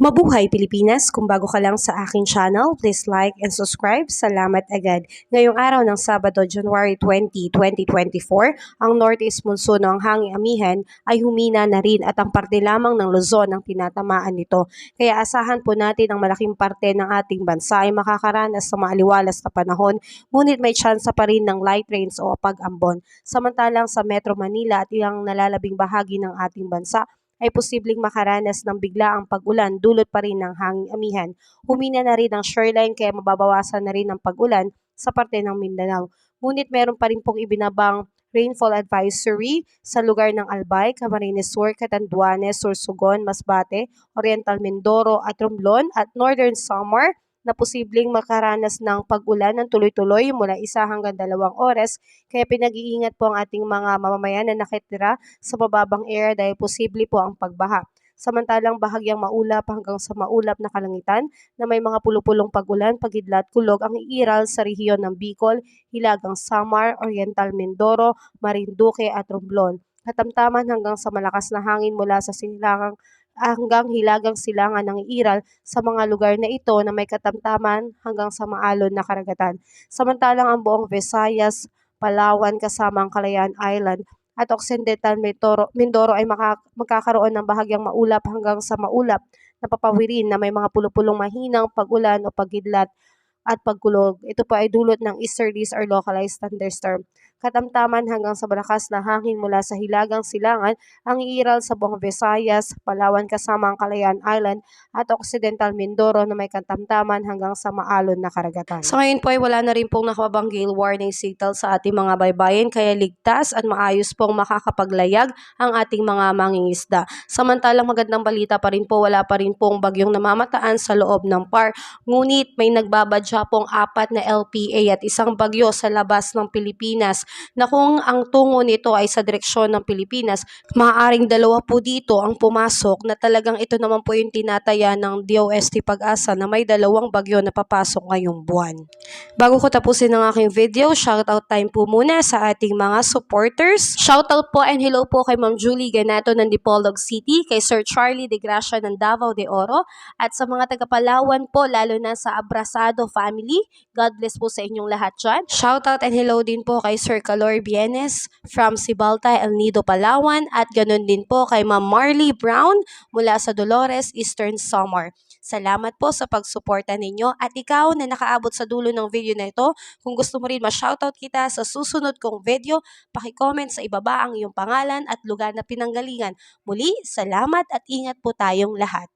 Mabuhay Pilipinas! Kung bago ka lang sa aking channel, please like and subscribe. Salamat agad. Ngayong araw ng Sabado, January 20, 2024, ang northeast monsoon ng hanging amihan ay humina na rin at ang parte lamang ng Luzon ang tinatamaan nito. Kaya asahan po natin ang malaking parte ng ating bansa ay makakaranas sa maaliwalas na panahon, ngunit may tsansa pa rin ng light rains o pag-ambon. Samantalang sa Metro Manila at ilang nalalabing bahagi ng ating bansa, ay posibleng makaranas ng biglaang pag-ulan dulot pa rin ng hanging amihan. Humina na rin ang shoreline kaya mababawasan na rin ang pag-ulan sa parte ng Mindanao. Ngunit meron pa rin pong ibinabang rainfall advisory sa lugar ng Albay, Camarines Sur, Catanduanes, Sorsogon, Masbate, Oriental Mindoro at Romblon at Northern Samar na posibleng makaranas ng pag-ulan ng tuloy-tuloy mula 1 hanggang 2 oras, kaya pinag-iingat po ang ating mga mamamayan na nakitira sa mababang area dahil posible po ang pagbaha. Samantalang bahagyang maulap hanggang sa maulap na kalangitan na may mga pulupulong pag-ulan, pagidlat, kulog ang iiral sa rehiyon ng Bicol, Hilagang Samar, Oriental Mindoro, Marinduque at Romblon. Katamtaman hanggang sa malakas na hangin mula sa silangang hanggang hilagang silangan ng iiral sa mga lugar na ito na may katamtaman hanggang sa maalon na karagatan. Samantalang ang buong Visayas, Palawan kasama ang Calayan Island at Occidental Mindoro ay magkakaroon ng bahagyang maulap hanggang sa maulap na papawirin na may mga pulupulong mahinang pag-ulan o pagidlat at pagkulog. Ito po ay dulot ng easterlies or localized thunderstorm. Katamtaman hanggang sa malakas na hangin mula sa hilagang silangan ang iiral sa buong Visayas, Palawan kasama ang Calayan Island at Occidental Mindoro na may katamtaman hanggang sa maalon na karagatan. Sa ngayon po ay wala na rin pong nakababang gale warning signal sa ating mga baybayin kaya ligtas at maayos pong makakapaglayag ang ating mga mangingisda. Samantalang magandang balita pa rin po, wala pa rin pong bagyong namamataan sa loob ng PAR. Ngunit may nagbabadya pong 4 na LPA at isang bagyo sa labas ng Pilipinas na kung ang tungo nito ay sa direksyon ng Pilipinas, maaaring 2 po dito ang pumasok na talagang ito naman po yung tinataya ng DOST Pag-asa na may 2 bagyo na papasok ngayong buwan. Bago ko tapusin ang aking video, shoutout time po muna sa ating mga supporters. Shoutout po and hello po kay Ma'am Julie Ganato ng Dipolog City, kay Sir Charlie De Gracia ng Davao de Oro, at sa mga taga-Palawan po, lalo na sa Abrasado family. God bless po sa inyong lahat dyan. Shoutout and hello din po kay Sir Calor Bienes from Sibalta, El Nido, Palawan, at ganun din po kay Ma'am Marley Brown mula sa Dolores, Eastern Samar. Salamat po sa pagsuporta ninyo at ikaw na nakaabot sa dulo ng video na ito, kung gusto mo rin ma-shoutout kita sa susunod kong video, paki-comment sa ibaba ang iyong pangalan at lugar na pinanggalingan. Muli, salamat at ingat po tayong lahat.